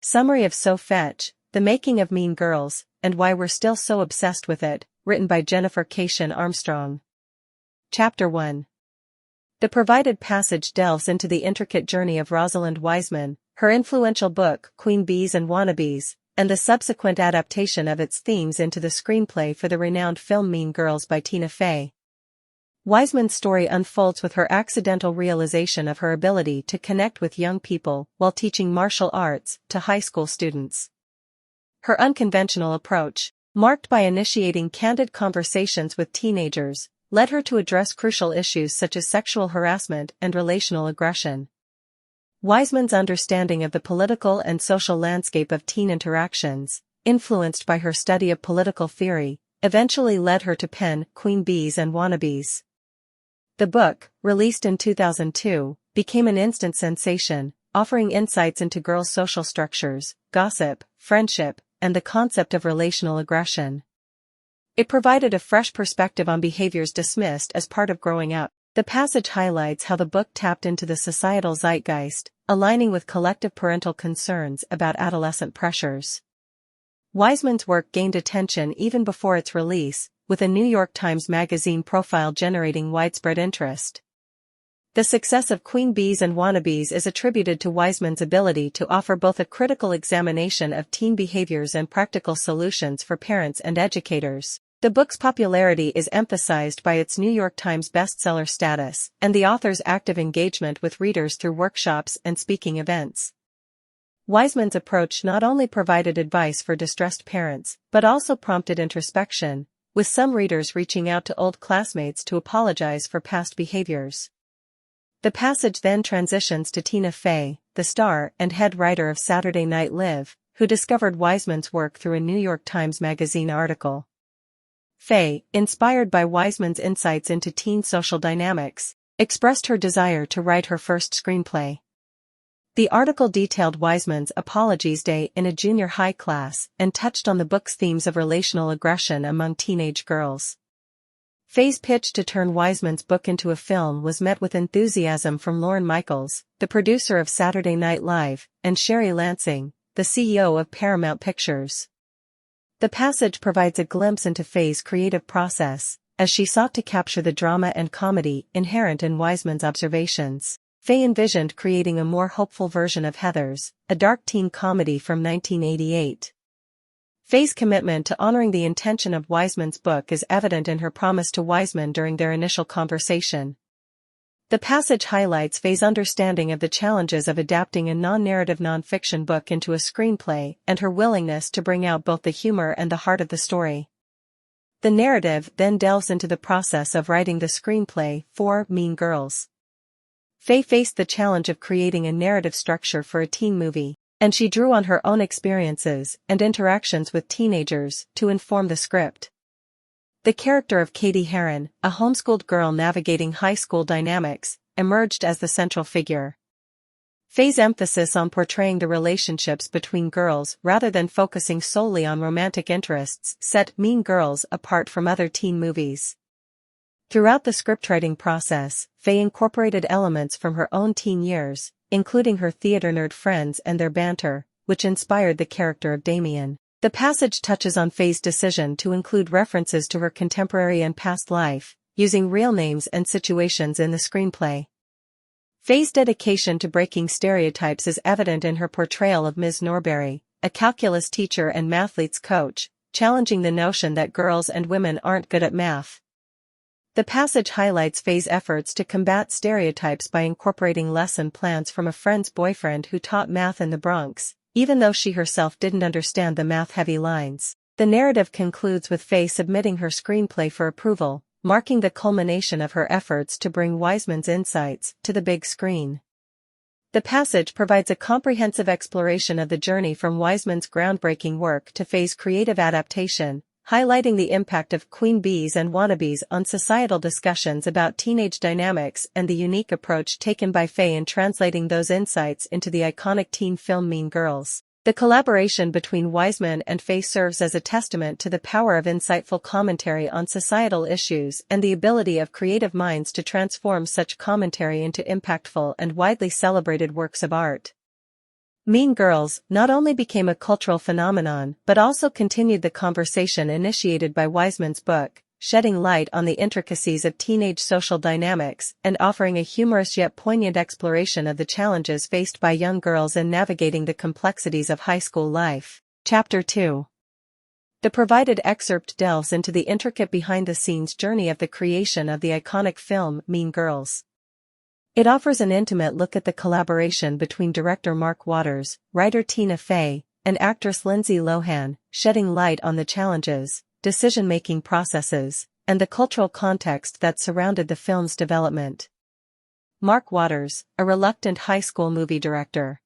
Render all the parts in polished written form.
Summary of So Fetch, The Making of Mean Girls, and Why We're Still So Obsessed with It, written by Keishin Armstrong. Chapter 1. The provided passage delves into the intricate journey of Rosalind Wiseman, her influential book Queen Bees and Wannabes, and the subsequent adaptation of its themes into the screenplay for the renowned film Mean Girls by Tina Fey. Wiseman's story unfolds with her accidental realization of her ability to connect with young people while teaching martial arts to high school students. Her unconventional approach, marked by initiating candid conversations with teenagers, led her to address crucial issues such as sexual harassment and relational aggression. Wiseman's understanding of the political and social landscape of teen interactions, influenced by her study of political theory, eventually led her to pen Queen Bees and Wannabes. The book, released in 2002, became an instant sensation, offering insights into girls' social structures, gossip, friendship, and the concept of relational aggression. It provided a fresh perspective on behaviors dismissed as part of growing up. The passage highlights how the book tapped into the societal zeitgeist, aligning with collective parental concerns about adolescent pressures. Wiseman's work gained attention even before its release, with a New York Times Magazine profile generating widespread interest. The success of Queen Bees and Wannabes is attributed to Wiseman's ability to offer both a critical examination of teen behaviors and practical solutions for parents and educators. The book's popularity is emphasized by its New York Times bestseller status and the author's active engagement with readers through workshops and speaking events. Wiseman's approach not only provided advice for distressed parents, but also prompted introspection, with some readers reaching out to old classmates to apologize for past behaviors. The passage then transitions to Tina Fey, the star and head writer of Saturday Night Live, who discovered Wiseman's work through a New York Times Magazine article. Fey, inspired by Wiseman's insights into teen social dynamics, expressed her desire to write her first screenplay. The article detailed Wiseman's apologies day in a junior high class and touched on the book's themes of relational aggression among teenage girls. Fey's pitch to turn Wiseman's book into a film was met with enthusiasm from Lorne Michaels, the producer of Saturday Night Live, and Sherry Lansing, the CEO of Paramount Pictures. The passage provides a glimpse into Fey's creative process, as she sought to capture the drama and comedy inherent in Wiseman's observations. Fey envisioned creating a more hopeful version of Heathers, a dark teen comedy from 1988. Fey's commitment to honoring the intention of Wiseman's book is evident in her promise to Wiseman during their initial conversation. The passage highlights Fey's understanding of the challenges of adapting a non-narrative non-fiction book into a screenplay and her willingness to bring out both the humor and the heart of the story. The narrative then delves into the process of writing the screenplay for Mean Girls. Fey faced the challenge of creating a narrative structure for a teen movie, and she drew on her own experiences and interactions with teenagers to inform the script. The character of Katie Heron, a homeschooled girl navigating high school dynamics, emerged as the central figure. Fey's emphasis on portraying the relationships between girls rather than focusing solely on romantic interests set Mean Girls apart from other teen movies. Throughout the scriptwriting process, Fey incorporated elements from her own teen years, including her theater nerd friends and their banter, which inspired the character of Damien. The passage touches on Fey's decision to include references to her contemporary and past life, using real names and situations in the screenplay. Fey's dedication to breaking stereotypes is evident in her portrayal of Ms. Norbury, a calculus teacher and mathletes coach, challenging the notion that girls and women aren't good at math. The passage highlights Fey's efforts to combat stereotypes by incorporating lesson plans from a friend's boyfriend who taught math in the Bronx, even though she herself didn't understand the math-heavy lines. The narrative concludes with Fey submitting her screenplay for approval, marking the culmination of her efforts to bring Wiseman's insights to the big screen. The passage provides a comprehensive exploration of the journey from Wiseman's groundbreaking work to Fey's creative adaptation, highlighting the impact of Queen Bees and Wannabes on societal discussions about teenage dynamics and the unique approach taken by Fey in translating those insights into the iconic teen film Mean Girls. The collaboration between Wiseman and Fey serves as a testament to the power of insightful commentary on societal issues and the ability of creative minds to transform such commentary into impactful and widely celebrated works of art. Mean Girls not only became a cultural phenomenon but also continued the conversation initiated by Wiseman's book, shedding light on the intricacies of teenage social dynamics and offering a humorous yet poignant exploration of the challenges faced by young girls in navigating the complexities of high school life. Chapter 2. The provided excerpt delves into the intricate behind-the-scenes journey of the creation of the iconic film Mean Girls. It offers an intimate look at the collaboration between director Mark Waters, writer Tina Fey, and actress Lindsay Lohan, shedding light on the challenges, decision-making processes, and the cultural context that surrounded the film's development. Mark Waters, a reluctant high school movie director.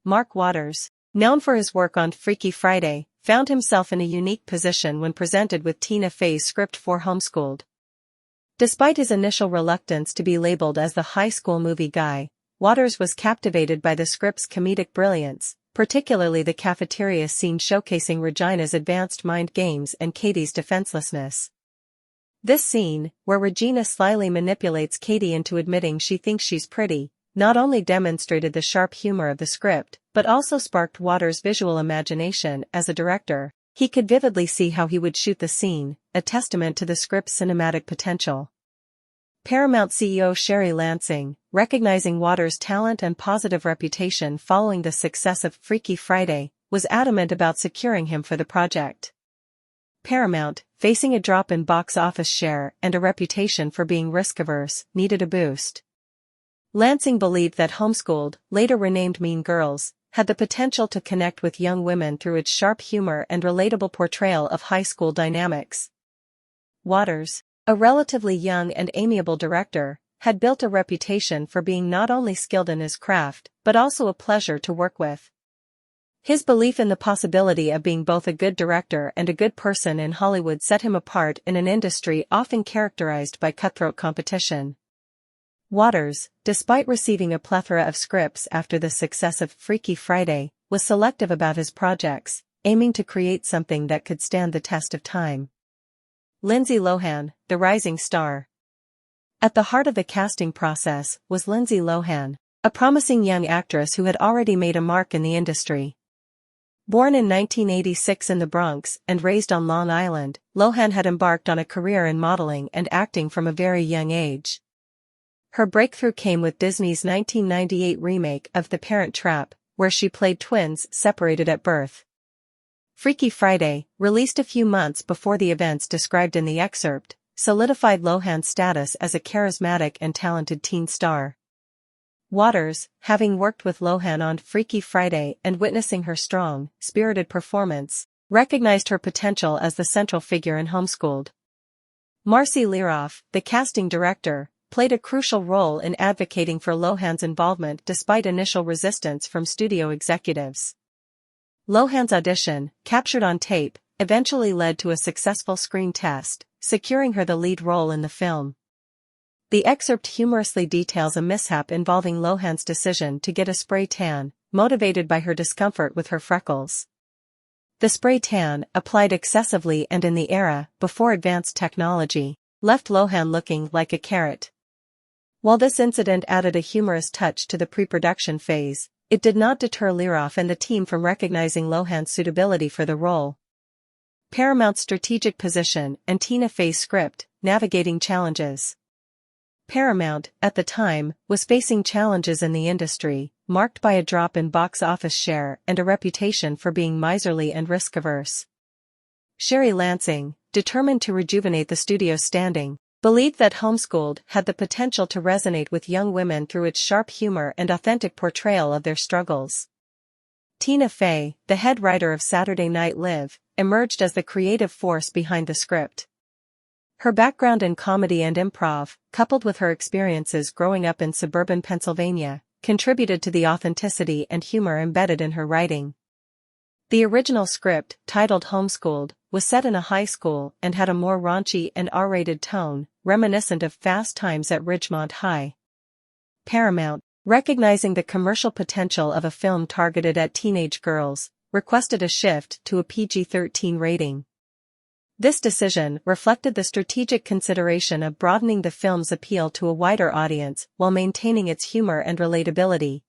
Mark Waters, known for his work on Freaky Friday, found himself in a unique position when presented with Tina Fey's script for Homeschooled. Despite his initial reluctance to be labeled as the high school movie guy, Waters was captivated by the script's comedic brilliance, particularly the cafeteria scene showcasing Regina's advanced mind games and Katie's defenselessness. This scene, where Regina slyly manipulates Katie into admitting she thinks she's pretty, not only demonstrated the sharp humor of the script, but also sparked Waters' visual imagination as a director. He could vividly see how he would shoot the scene, a testament to the script's cinematic potential. Paramount CEO Sherry Lansing, recognizing Waters' talent and positive reputation following the success of Freaky Friday, was adamant about securing him for the project. Paramount, facing a drop in box office share and a reputation for being risk-averse, needed a boost. Lansing believed that Homeschooled, later renamed Mean Girls, had the potential to connect with young women through its sharp humor and relatable portrayal of high school dynamics. Waters, a relatively young and amiable director, had built a reputation for being not only skilled in his craft, but also a pleasure to work with. His belief in the possibility of being both a good director and a good person in Hollywood set him apart in an industry often characterized by cutthroat competition. Waters, despite receiving a plethora of scripts after the success of Freaky Friday, was selective about his projects, aiming to create something that could stand the test of time. Lindsay Lohan, the rising star. At the heart of the casting process was Lindsay Lohan, a promising young actress who had already made a mark in the industry. Born in 1986 in the Bronx and raised on Long Island, Lohan had embarked on a career in modeling and acting from a very young age. Her breakthrough came with Disney's 1998 remake of The Parent Trap, where she played twins separated at birth. Freaky Friday, released a few months before the events described in the excerpt, solidified Lohan's status as a charismatic and talented teen star. Waters, having worked with Lohan on Freaky Friday and witnessing her strong, spirited performance, recognized her potential as the central figure in Homeschooled. Marcy Liroff, the casting director, played a crucial role in advocating for Lohan's involvement despite initial resistance from studio executives. Lohan's audition, captured on tape, eventually led to a successful screen test, securing her the lead role in the film. The excerpt humorously details a mishap involving Lohan's decision to get a spray tan, motivated by her discomfort with her freckles. The spray tan, applied excessively and in the era before advanced technology, left Lohan looking like a carrot. While this incident added a humorous touch to the pre-production phase, it did not deter Liroff and the team from recognizing Lohan's suitability for the role. Paramount's strategic position and Tina Fey's script, navigating challenges. Paramount, at the time, was facing challenges in the industry, marked by a drop in box office share and a reputation for being miserly and risk-averse. Sherry Lansing, determined to rejuvenate the studio's standing, believed that Homeschooled had the potential to resonate with young women through its sharp humor and authentic portrayal of their struggles. Tina Fey, the head writer of Saturday Night Live, emerged as the creative force behind the script. Her background in comedy and improv, coupled with her experiences growing up in suburban Pennsylvania, contributed to the authenticity and humor embedded in her writing. The original script, titled Homeschooled, was set in a high school and had a more raunchy and R-rated tone, reminiscent of Fast Times at Ridgemont High. Paramount, recognizing the commercial potential of a film targeted at teenage girls, requested a shift to a PG-13 rating. This decision reflected the strategic consideration of broadening the film's appeal to a wider audience while maintaining its humor and relatability.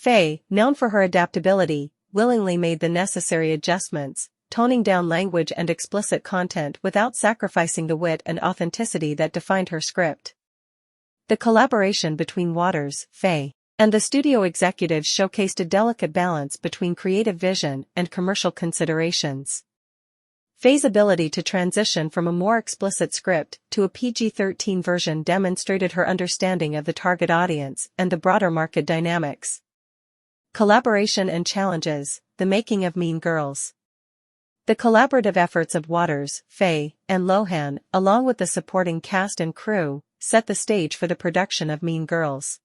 Faye, known for her adaptability, willingly made the necessary adjustments, toning down language and explicit content without sacrificing the wit and authenticity that defined her script. The collaboration between Waters, Faye, and the studio executives showcased a delicate balance between creative vision and commercial considerations. Faye's ability to transition from a more explicit script to a PG-13 version demonstrated her understanding of the target audience and the broader market dynamics. Collaboration and challenges: the making of Mean Girls. The collaborative efforts of Waters, Faye, and Lohan, along with the supporting cast and crew, set the stage for the production of Mean Girls.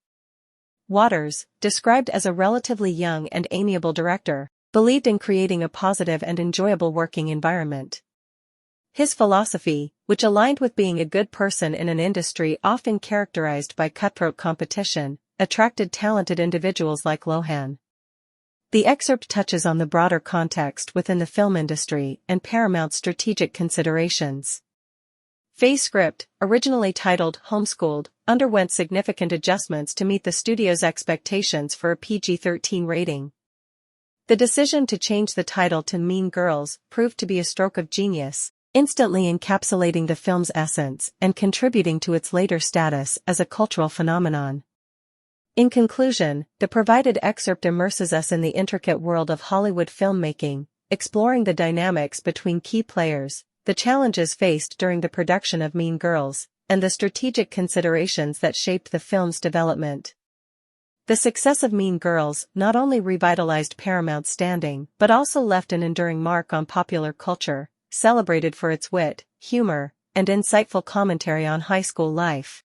Waters, described as a relatively young and amiable director, believed in creating a positive and enjoyable working environment. His philosophy, which aligned with being a good person in an industry often characterized by cutthroat competition, attracted talented individuals like Lohan. The excerpt touches on the broader context within the film industry and Paramount's strategic considerations. Faye's script, originally titled Homeschooled, underwent significant adjustments to meet the studio's expectations for a PG-13 rating. The decision to change the title to Mean Girls proved to be a stroke of genius, instantly encapsulating the film's essence and contributing to its later status as a cultural phenomenon. In conclusion, the provided excerpt immerses us in the intricate world of Hollywood filmmaking, exploring the dynamics between key players, the challenges faced during the production of Mean Girls, and the strategic considerations that shaped the film's development. The success of Mean Girls not only revitalized Paramount's standing but also left an enduring mark on popular culture, celebrated for its wit, humor, and insightful commentary on high school life.